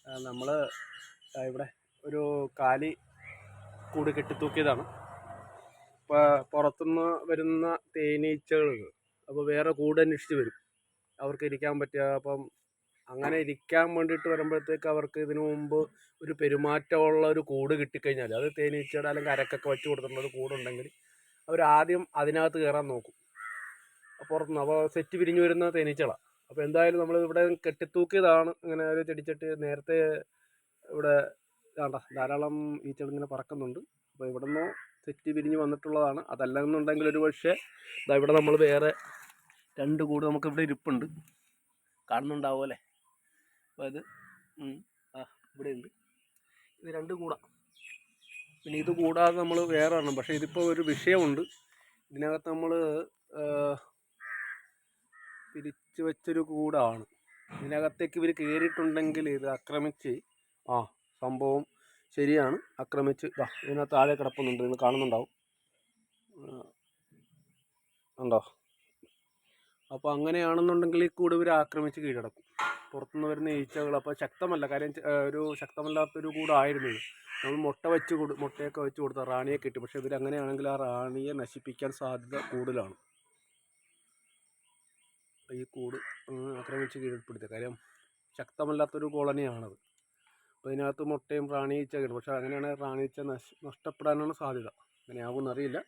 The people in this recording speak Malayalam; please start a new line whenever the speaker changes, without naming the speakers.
നമ്മൾ ഇവിടെ ഒരു കാലി കൂട് കെട്ടിത്തൂക്കിയതാണ്. ഇപ്പോൾ പുറത്തുനിന്ന് വരുന്ന തേനീച്ചകൾ അപ്പോൾ വേറെ കൂട് അന്വേഷിച്ച് വരും, അവർക്ക് ഇരിക്കാൻ പറ്റുക. അപ്പം അങ്ങനെ ഇരിക്കാൻ വേണ്ടിയിട്ട് വരുമ്പോഴത്തേക്ക് അവർക്ക് ഇതിനു മുമ്പ് ഒരു പെരുമാറ്റമുള്ള ഒരു കൂട് കിട്ടിക്കഴിഞ്ഞാൽ, അത് തേനീച്ചയുടെ അല്ലെങ്കിൽ അരക്കൊക്കെ വെച്ച് കൊടുത്തിട്ടുള്ള ഒരു കൂടുണ്ടെങ്കിൽ അവരാദ്യം അതിനകത്ത് കയറാൻ നോക്കും പുറത്തുനിന്ന്. അപ്പോൾ സെറ്റ് പിരിഞ്ഞു വരുന്ന തേനീച്ചകളാണ്. അപ്പോൾ എന്തായാലും നമ്മൾ ഇവിടെ കെട്ടിത്തൂക്കിയതാണ്. ഇങ്ങനെ ഒരു ചെടിച്ചട്ടി നേരത്തെ ഇവിടെ വേണ്ട ധാരാളം ഈച്ചകൾ ഇങ്ങനെ പറക്കുന്നുണ്ട്. അപ്പോൾ ഇവിടെ നിന്ന് സെറ്റ് പിരിഞ്ഞ് വന്നിട്ടുള്ളതാണ്. അതല്ലെന്നുണ്ടെങ്കിൽ ഒരു പക്ഷേ ഇവിടെ നമ്മൾ വേറെ 2 കൂട് നമുക്കിവിടെ ഇരിപ്പുണ്ട്, കാണുന്നുണ്ടാവും അല്ലേ? അപ്പോൾ ഇത് ഇവിടെ ഉണ്ട്. ഇത് 2 കൂടാണ്. പിന്നെ ഇത് കൂടാതെ നമ്മൾ വേറെ എണ്ണം, പക്ഷേ ഇതിപ്പോൾ ഒരു വിഷയമുണ്ട്. ഇതിനകത്ത് നമ്മൾ പിരിച്ചു വെച്ചൊരു കൂടാണ്. ഇതിനകത്തേക്ക് ഇവർ കയറിയിട്ടുണ്ടെങ്കിൽ ഇത് ആക്രമിച്ച് സംഭവം ശരിയാണ്, ആക്രമിച്ച് ഇതിനകത്ത് താഴെ കിടപ്പുന്നുണ്ട്, നിങ്ങൾ കാണുന്നുണ്ടാവും, ഉണ്ടോ? അപ്പോൾ അങ്ങനെയാണെന്നുണ്ടെങ്കിൽ ഈ കൂട് ഇവർ ആക്രമിച്ച് കീഴടക്കും, പുറത്തുനിന്ന് വരുന്ന ഈച്ചകൾ. അപ്പോൾ ശക്തമല്ല, കാര്യം ഒരു ശക്തമല്ലാത്തൊരു കൂടായിരുന്നു ഇത്. നമ്മൾ മുട്ടയൊക്കെ വെച്ച് കൊടുത്ത റാണിയെ കിട്ടി. പക്ഷേ ഇവരങ്ങനെയാണെങ്കിൽ ആ റാണിയെ നശിപ്പിക്കാൻ സാധ്യത കൂടുതലാണ്. ഈ കൂട് ആക്രമിച്ച് കീഴ്പ്പെടുത്തിയ കാര്യം ശക്തമല്ലാത്തൊരു കോളനിയാണത്. അപ്പോൾ ഇതിനകത്ത് മുട്ടയും റാണീച്ച കിട്ടും. പക്ഷേ അങ്ങനെയാണെങ്കിൽ റാണീച്ച നഷ്ടപ്പെടാനാണ് സാധ്യത. അങ്ങനെയാകുമെന്നറിയില്ല.